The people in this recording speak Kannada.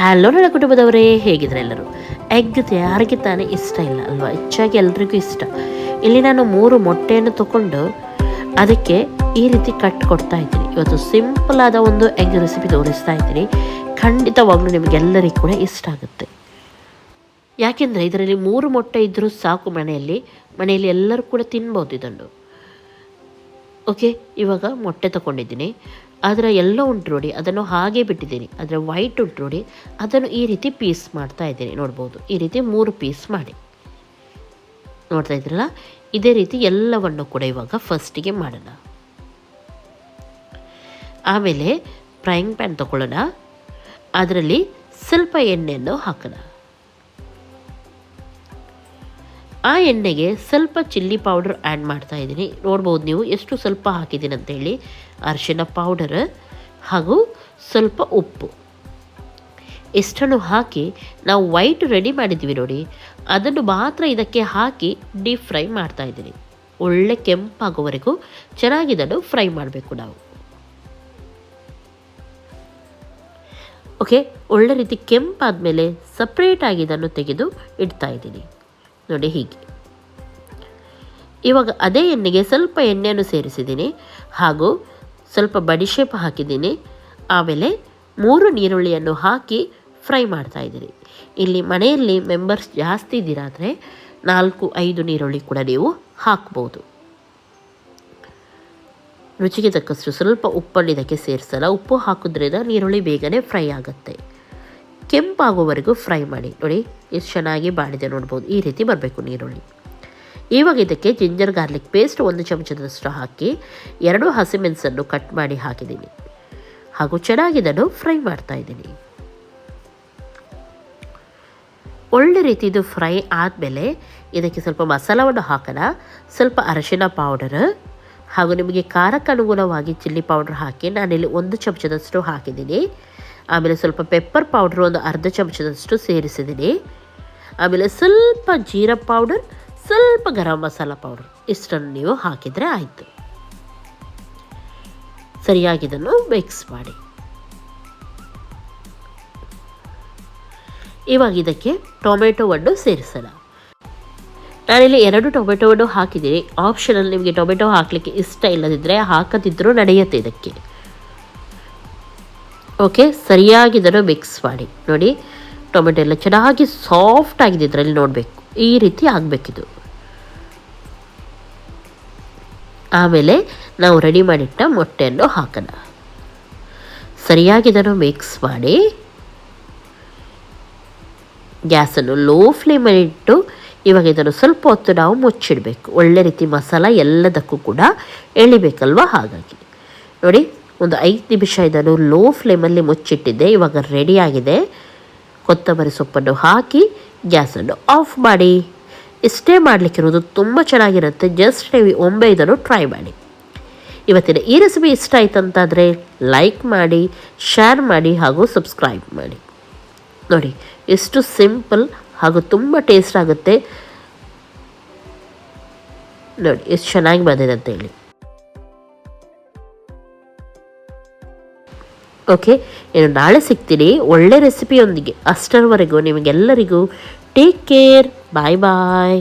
ಹಲೋ ನನ್ನ ಕುಟುಂಬದವರೇ, ಹೇಗಿದ್ರೆ ಎಲ್ಲರೂ? ಎಗ್ ಯಾರಿಗೆ ತಾನೇ ಇಷ್ಟ ಇಲ್ಲ ಅಲ್ವಾ? ಹೆಚ್ಚಾಗಿ ಎಲ್ರಿಗೂ ಇಷ್ಟ. ಇಲ್ಲಿ ನಾನು 3 ಮೊಟ್ಟೆಯನ್ನು ತಗೊಂಡು ಅದಕ್ಕೆ ಈ ರೀತಿ ಕಟ್ ಕೊಡ್ತಾ ಇದ್ದೀನಿ. ಇವತ್ತು ಸಿಂಪಲ್ ಆದ ಒಂದು ಎಗ್ ರೆಸಿಪಿ ತೋರಿಸ್ತಾ ಇದ್ದೀನಿ. ಖಂಡಿತವಾಗ್ಲೂ ನಿಮಗೆಲ್ಲರಿಗೂ ಕೂಡ ಇಷ್ಟ ಆಗುತ್ತೆ. ಯಾಕೆಂದರೆ ಇದರಲ್ಲಿ 3 ಮೊಟ್ಟೆ ಇದ್ದರೂ ಸಾಕು. ಮನೆಯಲ್ಲಿ ಎಲ್ಲರೂ ಕೂಡ ತಿನ್ಬೋದು ಇದನ್ನು. ಓಕೆ, ಇವಾಗ ಮೊಟ್ಟೆ ತಗೊಂಡಿದ್ದೀನಿ. ಅದರ ಎಲ್ಲ ಉಂಟು ನೋಡಿ, ಅದನ್ನು ಹಾಗೆ ಬಿಟ್ಟಿದ್ದೀನಿ. ಅದರ ವೈಟ್ ಉಂಟು ನೋಡಿ, ಅದನ್ನು ಈ ರೀತಿ ಪೀಸ್ ಮಾಡ್ತಾ ಇದ್ದೀನಿ. ನೋಡ್ಬೋದು, ಈ ರೀತಿ 3 ಪೀಸ್ ಮಾಡಿ ನೋಡ್ತಾ ಇದ್ರಲ್ಲ. ಇದೇ ರೀತಿ ಎಲ್ಲವನ್ನು ಕೂಡ ಇವಾಗ ಫಸ್ಟಿಗೆ ಮಾಡೋಣ. ಆಮೇಲೆ ಫ್ರೈಯಿಂಗ್ ಪ್ಯಾನ್ ತಗೊಳ್ಳೋಣ. ಅದರಲ್ಲಿ ಸ್ವಲ್ಪ ಎಣ್ಣೆಯನ್ನು ಹಾಕೋಣ. ಆ ಎಣ್ಣೆಗೆ ಸ್ವಲ್ಪ ಚಿಲ್ಲಿ ಪೌಡರ್ ಆ್ಯಡ್ ಮಾಡ್ತಾ ಇದ್ದೀನಿ. ನೋಡ್ಬೋದು ನೀವು ಎಷ್ಟು ಸ್ವಲ್ಪ ಹಾಕಿದ್ದೀನಿ ಅಂತೇಳಿ. ಅರಿಶಿನ ಪೌಡರ್ ಹಾಗೂ ಸ್ವಲ್ಪ ಉಪ್ಪು, ಇಷ್ಟನ್ನು ಹಾಕಿ ನಾವು ವೈಟ್ ರೆಡಿ ಮಾಡಿದ್ವಿ ನೋಡಿ, ಅದನ್ನು ಮಾತ್ರ ಇದಕ್ಕೆ ಹಾಕಿ ಡೀಪ್ ಫ್ರೈ ಮಾಡ್ತಾ ಇದ್ದೀನಿ. ಒಳ್ಳೆ ಕೆಂಪಾಗೋವರೆಗೂ ಚೆನ್ನಾಗಿ ಇದನ್ನು ಫ್ರೈ ಮಾಡಬೇಕು ನಾವು. ಓಕೆ, ಒಳ್ಳೆ ರೀತಿ ಕೆಂಪಾದಮೇಲೆ ಸಪ್ರೇಟಾಗಿ ಇದನ್ನು ತೆಗೆದು ಇಡ್ತಾ ಇದ್ದೀನಿ ನೋಡಿ, ಹೀಗೆ. ಇವಾಗ ಅದೇ ಎಣ್ಣೆಗೆ ಸ್ವಲ್ಪ ಎಣ್ಣೆಯನ್ನು ಸೇರಿಸಿದ್ದೀನಿ ಹಾಗೂ ಸ್ವಲ್ಪ ಬಡಿಶೇಪ್ ಹಾಕಿದ್ದೀನಿ. ಆಮೇಲೆ 3 ನೀರುಳ್ಳಿಯನ್ನು ಹಾಕಿ ಫ್ರೈ ಮಾಡ್ತಾ ಇದ್ದೀನಿ. ಇಲ್ಲಿ ಮನೆಯಲ್ಲಿ ಮೆಂಬರ್ಸ್ ಜಾಸ್ತಿ ಇದ್ದೀರಾದರೆ 4-5 ನೀರುಳ್ಳಿ ಕೂಡ ನೀವು ಹಾಕ್ಬೋದು. ರುಚಿಗೆ ತಕ್ಕಷ್ಟು ಸ್ವಲ್ಪ ಉಪ್ಪನ್ನು ಇದಕ್ಕೆ ಸೇರಿಸಲ್ಲ. ಉಪ್ಪು ಹಾಕಿದ್ರಿಂದ ನೀರುಳ್ಳಿ ಬೇಗನೆ ಫ್ರೈ ಆಗುತ್ತೆ. ಕೆಂಪಾಗುವವರೆಗೂ ಫ್ರೈ ಮಾಡಿ ನೋಡಿ, ಎಷ್ಟು ಚೆನ್ನಾಗಿ ಬಾಡಿದೆ ನೋಡ್ಬೋದು. ಈ ರೀತಿ ಬರಬೇಕು ನೀರುಳ್ಳಿ. ಇವಾಗ ಇದಕ್ಕೆ ಜಿಂಜರ್ ಗಾರ್ಲಿಕ್ ಪೇಸ್ಟ್ 1 ಚಮಚದಷ್ಟು ಹಾಕಿ 2 ಹಸಿಮೆಣಸನ್ನು ಕಟ್ ಮಾಡಿ ಹಾಕಿದ್ದೀನಿ ಹಾಗೂ ಚೆನ್ನಾಗಿ ಇದನ್ನು ಫ್ರೈ ಮಾಡ್ತಾ ಇದ್ದೀನಿ. ಒಳ್ಳೆ ರೀತಿ ಇದು ಫ್ರೈ ಆದಮೇಲೆ ಇದಕ್ಕೆ ಸ್ವಲ್ಪ ಮಸಾಲವನ್ನು ಹಾಕೋಣ. ಸ್ವಲ್ಪ ಅರಿಶಿನ ಪೌಡರ್ ಹಾಗೂ ನಿಮಗೆ ಖಾರಕ್ಕೆ ಅನುಗುಣವಾಗಿ ಚಿಲ್ಲಿ ಪೌಡರ್ ಹಾಕಿ ನಾನಿಲ್ಲಿ 1 ಚಮಚದಷ್ಟು ಹಾಕಿದ್ದೀನಿ. ಆಮೇಲೆ ಸ್ವಲ್ಪ ಪೆಪ್ಪರ್ ಪೌಡ್ರ್ 1/2 ಚಮಚದಷ್ಟು ಸೇರಿಸಿದ್ದೀನಿ. ಆಮೇಲೆ ಸ್ವಲ್ಪ ಜೀರಾ ಪೌಡರ್, ಸ್ವಲ್ಪ ಗರಂ ಮಸಾಲ ಪೌಡರ್, ಇಷ್ಟನ್ನು ನೀವು ಹಾಕಿದರೆ ಆಯಿತು. ಸರಿಯಾಗಿ ಇದನ್ನು ಮಿಕ್ಸ್ ಮಾಡಿ. ಇವಾಗ ಇದಕ್ಕೆ ಟೊಮೆಟೊವನ್ನು ಸೇರಿಸೋಣ. ನಾನಿಲ್ಲಿ 2 ಟೊಮೆಟೊವನ್ನು ಹಾಕಿದ್ದೀನಿ. ಆಪ್ಷನಲ್, ನಿಮಗೆ ಟೊಮೆಟೊ ಹಾಕಲಿಕ್ಕೆ ಇಷ್ಟ ಇಲ್ಲದಿದ್ದರೆ ಹಾಕದಿದ್ದರೂ ನಡೆಯುತ್ತೆ ಇದಕ್ಕೆ. ಓಕೆ, ಸರಿಯಾಗಿ ಇದನ್ನು ಮಿಕ್ಸ್ ಮಾಡಿ ನೋಡಿ. ಟೊಮೆಟೊ ಎಲ್ಲ ಚೆನ್ನಾಗಿ ಸಾಫ್ಟ್ ಆಗಿದೆ, ಇದರಲ್ಲಿ ನೋಡಬೇಕು, ಈ ರೀತಿ ಆಗಬೇಕಿದು. ಆಮೇಲೆ ನಾವು ರೆಡಿ ಮಾಡಿಟ್ಟ ಮೊಟ್ಟೆಯನ್ನು ಹಾಕೋಣ. ಸರಿಯಾಗಿ ಇದನ್ನು ಮಿಕ್ಸ್ ಮಾಡಿ ಗ್ಯಾಸನ್ನು ಲೋ ಫ್ಲೇಮಲ್ಲಿ ಇಟ್ಟು ಇವಾಗ ಇದನ್ನು ಸ್ವಲ್ಪ ಹೊತ್ತು ನಾವು ಮುಚ್ಚಿಡಬೇಕು. ಒಳ್ಳೆ ರೀತಿ ಮಸಾಲ ಎಲ್ಲದಕ್ಕೂ ಕೂಡ ಎಳಿಬೇಕಲ್ವ, ಹಾಗಾಗಿ ನೋಡಿ 5 ನಿಮಿಷ ಇದನ್ನು ಲೋ ಫ್ಲೇಮಲ್ಲಿ ಮುಚ್ಚಿಟ್ಟಿದ್ದೆ. ಇವಾಗ ರೆಡಿಯಾಗಿದೆ. ಕೊತ್ತಂಬರಿ ಸೊಪ್ಪನ್ನು ಹಾಕಿ ಗ್ಯಾಸನ್ನು ಆಫ್ ಮಾಡಿ. ಇಷ್ಟೇ ಮಾಡಲಿಕ್ಕಿರೋದು, ತುಂಬ ಚೆನ್ನಾಗಿರುತ್ತೆ. ಜಸ್ಟ್ ನೀವು ಒಮ್ಮೆ ಇದನ್ನು ಟ್ರೈ ಮಾಡಿ. ಇವತ್ತಿನ ಈ ರೆಸಿಪಿ ಇಷ್ಟ ಆಯ್ತಂತಾದರೆ ಲೈಕ್ ಮಾಡಿ, ಶೇರ್ ಮಾಡಿ ಹಾಗೂ ಸಬ್ಸ್ಕ್ರೈಬ್ ಮಾಡಿ. ನೋಡಿ ಎಷ್ಟು ಸಿಂಪಲ್ ಹಾಗೂ ತುಂಬ ಟೇಸ್ಟ್ ಆಗುತ್ತೆ. ನೋಡಿ ಎಷ್ಟು ಚೆನ್ನಾಗಿ ಬಂದಿದೆ ಅಂತೇಳಿ. ಓಕೆ, ಇನ್ನು ನಾಳೆ ಸಿಗ್ತೀನಿ ಒಳ್ಳೆ ರೆಸಿಪಿಯೊಂದಿಗೆ. ಅಷ್ಟರವರೆಗೂ ನಿಮಗೆಲ್ಲರಿಗೂ ಟೇಕ್ ಕೇರ್. ಬಾಯ್ ಬಾಯ್.